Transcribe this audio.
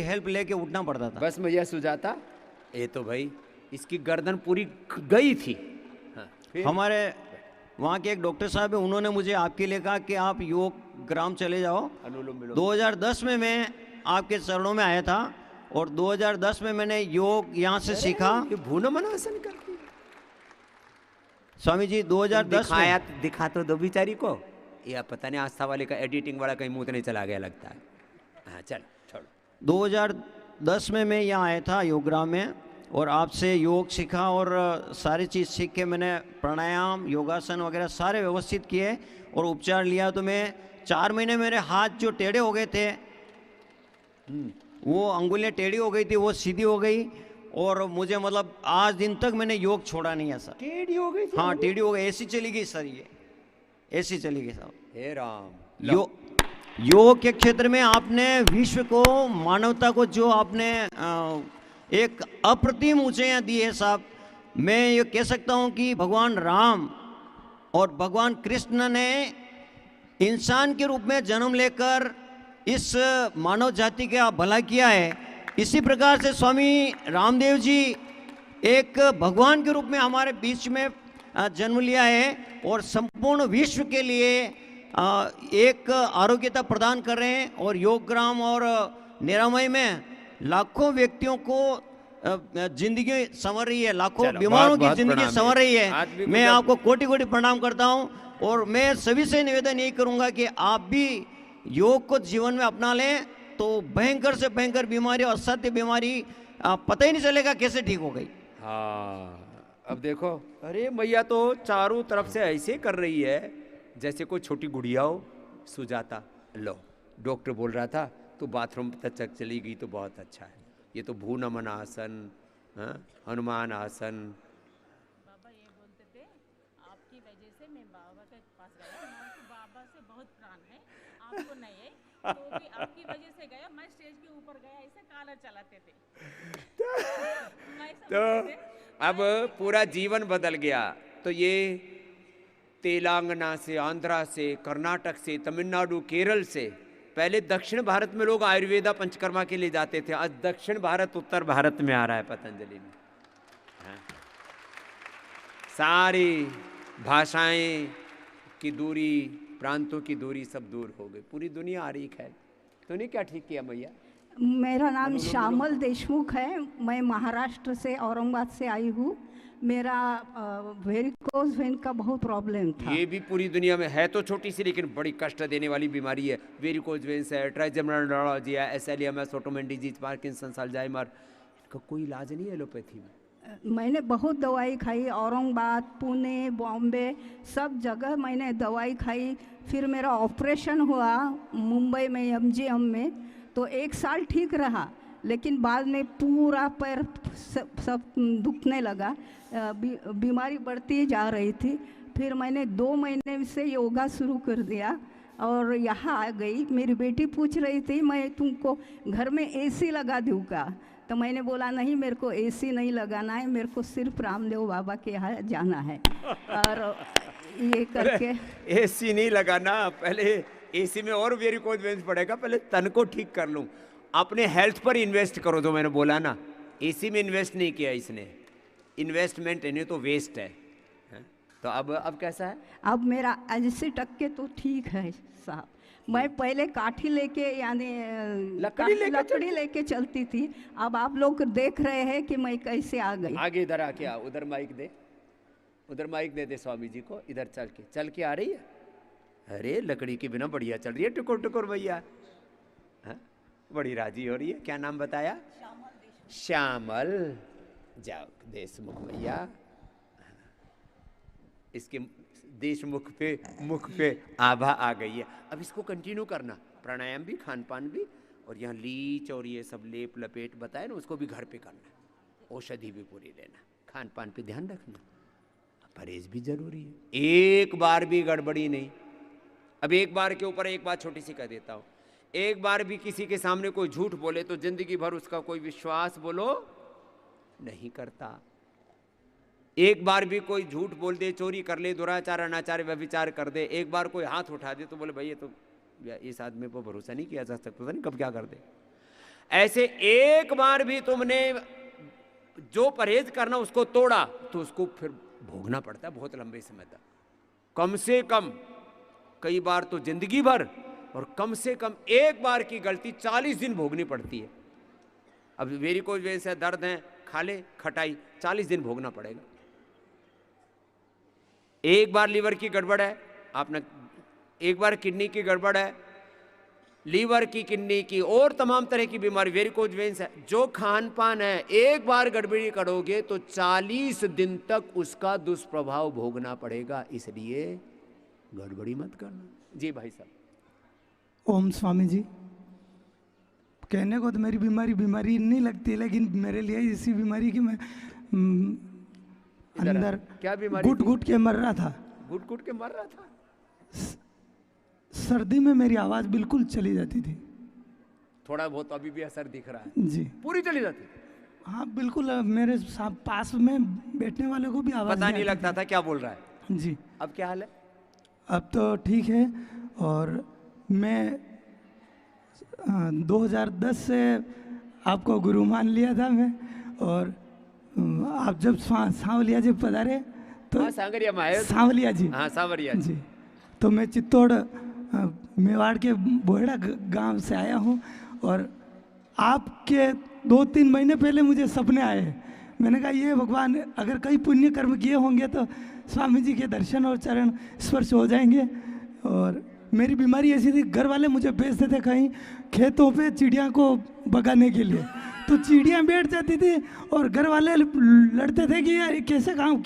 Help लेके उठना पड़ता था। बस भैया सुजाता, ये तो भाई इसकी गर्दन पूरी गई थी। हाँ, फिर हमारे वहाँ के एक डॉक्टर साहब है, उन्होंने मुझे आपके लिए कहा कि आप योग ग्राम चले जाओ। अनुलोम विलोम। 2010 में मैं आपके चरणों में आया था और 2010 में मैंने योग यहाँ से सीखा। ये भूना मनासन करती है। स्वामी जी 2010 में दिखा तो दो बेचारी को। या पता नहीं आस्था वाले का एडिटिंग वाला कहीं मुंह नहीं चला गया लगता है। हाँ चल छोड़ो। 2010 में मैं यहाँ आया था योगग्राम में और आपसे योग सीखा और सारी चीज़ सीख के मैंने प्राणायाम योगासन वगैरह सारे व्यवस्थित किए और उपचार लिया। तो मैं 4 महीने मेरे हाथ जो टेढ़े हो गए थे, वो अंगुलियाँ टेढ़ी हो गई थी, वो सीधी हो गई और मुझे मतलब आज दिन तक मैंने योग छोड़ा नहीं है सर। टेढ़ी हो गई थी? हाँ टेढ़ी हो गई, ऐसी चली गई सर, ये ऐसी चली गई सर। हे राम। योग के क्षेत्र में आपने विश्व को, मानवता को जो आपने एक अप्रतिम ऊंचाइयां दी है साहब। मैं ये कह सकता हूं कि भगवान राम और भगवान कृष्ण ने इंसान के रूप में जन्म लेकर इस मानव जाति का भला किया है। इसी प्रकार से स्वामी रामदेव जी एक भगवान के रूप में हमारे बीच में जन्म लिया है और संपूर्ण विश्व के लिए एक आरोग्यता प्रदान कर रहे हैं। और योगग्राम और निरामय में लाखों व्यक्तियों को जिंदगी संवर रही है, लाखों बीमारों की जिंदगी संवर रही है। मैं आपको कोटि कोटि प्रणाम करता हूं और मैं सभी से निवेदन यही करूंगा कि आप भी योग को जीवन में अपना लें तो भयंकर से भयंकर बीमारी और असाध्य बीमारी पता ही नहीं चलेगा कैसे ठीक हो गई। हाँ अब देखो, अरे मैया तो चारों तरफ से ऐसे कर रही है जैसे कोई छोटी गुड़िया हो। सुजाता लो, डॉक्टर बोल रहा था तो बाथरूम तक चली गई तो बहुत अच्छा है। ये तो भू नमन आसन, हनुमान आसन। बाबा ये बोलते थे आपकी वजह से मैं बाबा के पास गया, बाबा से बहुत प्राण है, आपको नहीं है तो भी आपकी वजह से गया। मैं स्टेज के ऊपर गया, ऐसे कालर चलाते थे तो अब पूरा जीवन बदल गया। तो ये तेलंगाना से, आंध्रा से, कर्नाटक से, तमिलनाडु, केरल से, पहले दक्षिण भारत में लोग आयुर्वेदा पंचकर्मा के लिए जाते थे, आज दक्षिण भारत उत्तर भारत में आ रहा है पतंजलि में। हाँ। सारी भाषाएं की दूरी, प्रांतों की दूरी सब दूर हो गई, पूरी दुनिया आ रही है। तूने क्या ठीक किया मैया? मेरा नाम श्यामल देशमुख है, मैं महाराष्ट्र से औरंगाबाद से आई हूँ। मेरा वेरिकोज वेन का बहुत प्रॉब्लम था। ये भी पूरी दुनिया में है तो छोटी सी लेकिन बड़ी कष्ट देने वाली बीमारी है। वेरिकोज वेन्स है, ट्राइजेमिनल न्यूरोलॉजी है, एसएलईएमएस, ऑटोइम्यून डिजीज, पार्किंसंस, अल्जाइमर, इनका कोई इलाज नहीं है एलोपैथी में। मैंने बहुत दवाई खाई, औरंगाबाद, पुणे, बॉम्बे, सब जगह मैंने दवाई खाई। फिर मेरा ऑपरेशन हुआ मुंबई में एमजीएम में, तो 1 साल ठीक रहा, लेकिन बाद में पूरा पैर सब दुखने लगा, बीमारी बढ़ती जा रही थी। फिर मैंने 2 महीने से योगा शुरू कर दिया और यहाँ आ गई। मेरी बेटी पूछ रही थी मैं तुमको घर में एसी लगा दूँ क्या, तो मैंने बोला नहीं, मेरे को एसी नहीं लगाना है, मेरे को सिर्फ रामदेव बाबा के यहाँ जाना है। और ये करके एसी नहीं लगाना, पहले एसी में और वेरिकोज वेन्स पड़ेगा, पहले तन को ठीक कर लूँ। अपने हेल्थ पर इन्वेस्ट करो, जो मैंने बोला ना, एसी में इन्वेस्ट नहीं किया इसने, इन्वेस्टमेंट नहीं तो वेस्ट है। तो अब कैसा है? अब मेरा 80% तो ठीक है साहब। मैं पहले काठी लेके यानी लकड़ी लेके चलती थी, अब आप लोग देख रहे हैं कि मैं कैसे आ गई। आगे इधर आके आ, उधर माइक दे, उधर माइक दे स्वामी जी को। इधर चल के आ रही है। अरे लकड़ी के बिना बढ़िया चल रही है, टुकुर टुकुर भैया, बड़ी राजी हो रही है। क्या नाम बताया? श्यामल। जाओ देशमुख भैया, इसके देशमुख पे मुख पे आभा आ गई है। अब इसको कंटिन्यू करना, प्राणायाम भी, खान पान भी, और यहाँ लीच और ये सब लेप लपेट बताए ना, उसको भी घर पे करना, औषधि भी पूरी लेना, खान पान पे ध्यान रखना, परहेज भी जरूरी है। एक बार भी गड़बड़ी नहीं। अब एक बार के ऊपर एक बात छोटी सी कह देता हूँ, एक बार भी किसी के सामने कोई झूठ बोले तो जिंदगी भर उसका कोई विश्वास बोलो नहीं करता। एक बार भी कोई झूठ बोल दे, चोरी कर ले, दुराचार अनाचार व्यभिचार कर दे, एक बार कोई हाथ उठा दे तो बोले भाई ये तो इस आदमी पर भरोसा नहीं किया जा सकता, पता नहीं कब क्या कर दे। ऐसे एक बार भी तुमने जो परहेज करना उसको तोड़ा तो उसको फिर भोगना पड़ता है बहुत लंबे समय तक, कम से कम कई बार तो जिंदगी भर, और कम से कम एक बार की गलती 40 दिन भोगनी पड़ती है। अब वेरिकोज वेन से दर्द है, खा ले खटाई, 40 दिन भोगना पड़ेगा। एक बार लीवर की गड़बड़ है, आपने एक बार किडनी की गड़बड़ है, लीवर की, किडनी की और तमाम तरह की बीमारी, वेरिकोज वेन्स है, जो खान पान है एक बार गड़बड़ी करोगे तो 40 दिन तक उसका दुष्प्रभाव भोगना पड़ेगा, इसलिए गड़बड़ी मत करना। जी भाई साहब। ओम स्वामी जी, कहने को तो मेरी बीमारी नहीं लगती, लेकिन मेरे लिए इसी बीमारी की मैं अंदर क्या बीमारी? घुट के मर रहा था। घुट के मर रहा था? सर्दी में मेरी आवाज बिल्कुल चली जाती थी। थोड़ा बहुत अभी भी असर दिख रहा है? जी। पूरी चली जाती? हाँ बिल्कुल, मेरे पास में बैठने वाले को भी आवाज पता नहीं लगता था क्या बोल रहा है। जी। अब क्या हाल है? अब तो ठीक है। और मैं 2010 से आपको गुरु मान लिया था मैं, और आप जब सांवलिया जी पधारे तो हाँ, सांगरिया में आए। सांवलिया जी। हाँ, सांवरिया जी। तो मैं चित्तौड़ मेवाड़ के बोहड़ा गांव से आया हूँ, और आपके 2-3 महीने पहले मुझे सपने आए। मैंने कहा ये भगवान, अगर कई पुण्य कर्म किए होंगे तो स्वामी जी के दर्शन और चरण स्पर्श हो जाएंगे। और मेरी बीमारी ऐसी थी, घर वाले मुझे भेजते थे कहीं खेतों पे चिड़िया को भगाने के लिए, तो चिड़िया बैठ जाती थी और घर वाले लड़ते थे कि यार कैसे काम